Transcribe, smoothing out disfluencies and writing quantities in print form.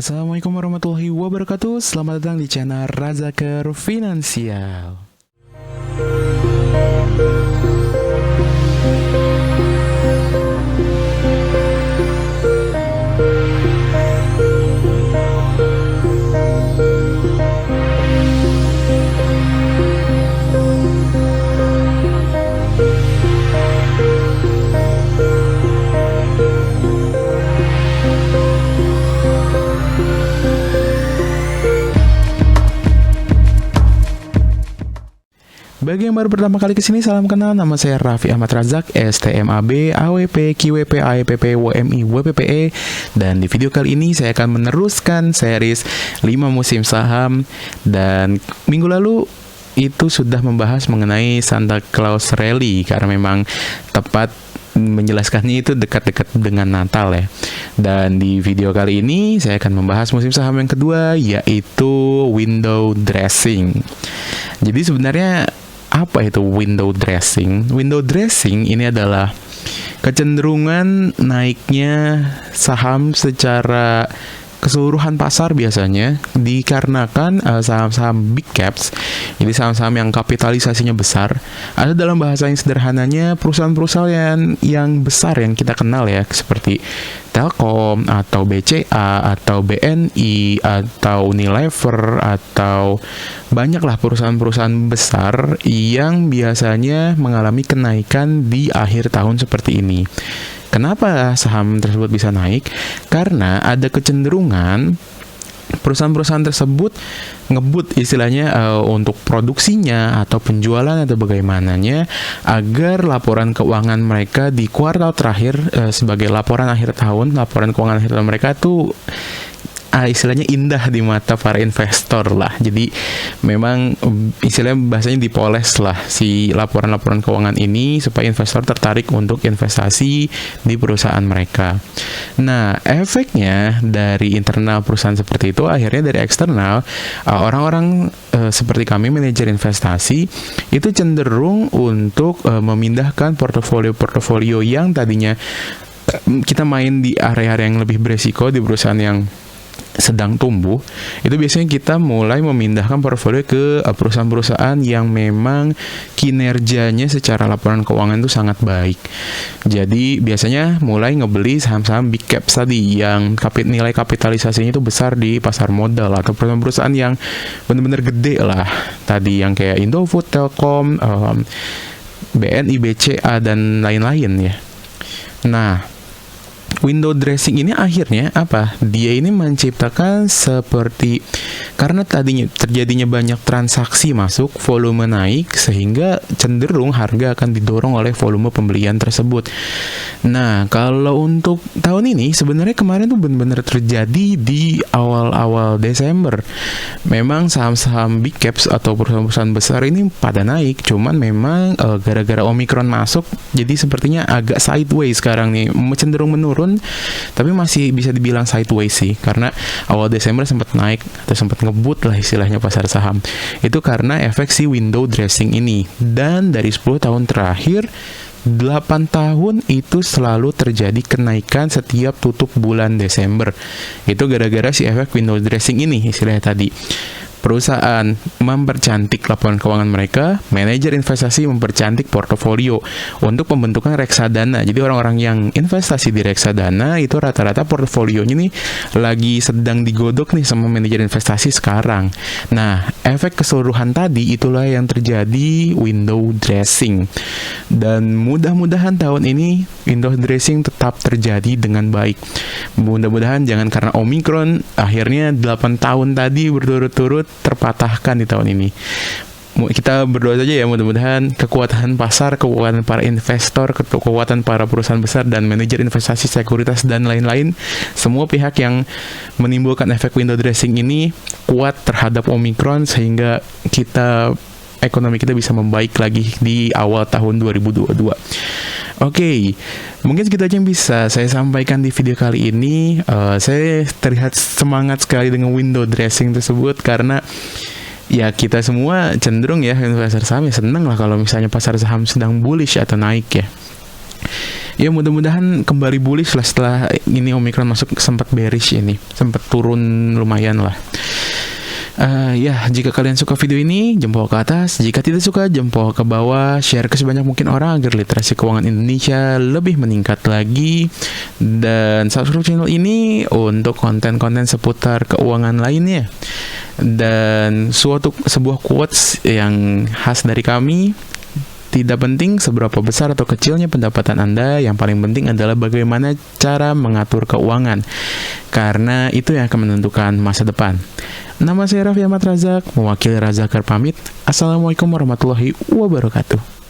Assalamualaikum warahmatullahi wabarakatuh. Selamat datang di channel Razakar Finansial. Bagi yang baru pertama kali kesini, salam kenal, nama saya Raffi Ahmad Razak, STMAB, AWP, QWP, AEPP, WMI, WPPE. Dan di video kali ini saya akan meneruskan series 5 musim saham. Dan minggu lalu itu sudah membahas mengenai Santa Claus Rally, karena memang tepat menjelaskannya itu dekat-dekat dengan Natal ya. Dan di video kali ini saya akan membahas musim saham yang kedua, yaitu window dressing. Jadi sebenarnya apa itu window dressing? Window dressing ini adalah kecenderungan naiknya saham secara keseluruhan pasar biasanya dikarenakan saham-saham big caps, jadi saham-saham yang kapitalisasinya besar. Ada dalam bahasa yang sederhananya perusahaan-perusahaan yang besar yang kita kenal ya, seperti Telkom atau BCA atau BNI atau Unilever atau banyaklah perusahaan-perusahaan besar yang biasanya mengalami kenaikan di akhir tahun seperti ini. Kenapa saham tersebut bisa naik? Karena ada kecenderungan perusahaan-perusahaan tersebut ngebut istilahnya untuk produksinya atau penjualan atau bagaimananya, agar laporan keuangan mereka di kuartal terakhir sebagai laporan akhir tahun, laporan keuangan akhir tahun mereka tuh istilahnya indah di mata para investor lah. Jadi memang istilahnya bahasanya dipoles lah si laporan-laporan keuangan ini supaya investor tertarik untuk investasi di perusahaan mereka. Nah, efeknya dari internal perusahaan seperti itu, akhirnya dari eksternal, orang-orang seperti kami, manajer investasi, itu cenderung untuk memindahkan portofolio-portofolio yang tadinya kita main di area-area yang lebih beresiko di perusahaan yang sedang tumbuh. Itu biasanya kita mulai memindahkan portofolio ke perusahaan-perusahaan yang memang kinerjanya secara laporan keuangan itu sangat baik. Jadi biasanya mulai ngebeli saham-saham big caps tadi yang nilai kapitalisasinya itu besar di pasar modal, atau perusahaan-perusahaan yang benar-benar gede lah tadi, yang kayak Indofood, Telkom, BNI, BCA dan lain-lain ya. Nah, window dressing ini akhirnya apa? Dia ini menciptakan seperti, karena tadinya terjadinya banyak transaksi masuk, volume naik, sehingga cenderung harga akan didorong oleh volume pembelian tersebut. Nah, kalau untuk tahun ini sebenarnya kemarin tuh benar-benar terjadi di awal-awal Desember. Memang saham-saham big caps atau perusahaan-perusahaan besar ini pada naik, cuman memang gara-gara Omicron masuk, jadi sepertinya agak sideways sekarang nih, cenderung menurun. Tapi masih bisa dibilang sideways sih, karena awal Desember sempat naik atau sempat ngebut lah istilahnya pasar saham. Itu karena efek si window dressing ini. Dan dari 10 tahun terakhir, 8 tahun itu selalu terjadi kenaikan setiap tutup bulan Desember. Itu gara-gara si efek window dressing ini istilahnya tadi. Perusahaan mempercantik laporan keuangan mereka, manajer investasi mempercantik portofolio untuk pembentukan reksadana. Jadi orang-orang yang investasi di reksadana itu rata-rata portofolionya nih lagi sedang digodok nih sama manajer investasi sekarang. Nah, efek keseluruhan tadi itulah yang terjadi window dressing. Dan mudah-mudahan tahun ini window dressing tetap terjadi dengan baik. Mudah-mudahan jangan karena Omicron akhirnya 8 tahun tadi berturut-turut terpatahkan di tahun ini. Kita berdoa saja ya, mudah-mudahan kekuatan pasar, kekuatan para investor, kekuatan para perusahaan besar dan manajer investasi, sekuritas dan lain-lain, semua pihak yang menimbulkan efek window dressing ini kuat terhadap Omicron, sehingga ekonomi kita bisa membaik lagi di awal tahun 2022. Oke, mungkin segitu aja yang bisa saya sampaikan di video kali ini. Saya terlihat semangat sekali dengan window dressing tersebut, karena ya kita semua cenderung ya investor saham ya seneng lah kalau misalnya pasar saham sedang bullish atau naik ya. Ya mudah-mudahan kembali bullish lah setelah ini Omicron masuk, sempat bearish ini, sempat turun lumayan lah. Ya, jika kalian suka video ini, jempol ke atas. Jika tidak suka, jempol ke bawah. Share ke sebanyak mungkin orang agar literasi keuangan Indonesia lebih meningkat lagi. Dan subscribe channel ini untuk konten-konten seputar keuangan lainnya. Dan sebuah quotes yang khas dari kami: tidak penting seberapa besar atau kecilnya pendapatan Anda, yang paling penting adalah bagaimana cara mengatur keuangan. Karena itu yang akan menentukan masa depan. Nama saya Raffi Ahmad Razak, mewakili Razakar pamit. Assalamualaikum warahmatullahi wabarakatuh.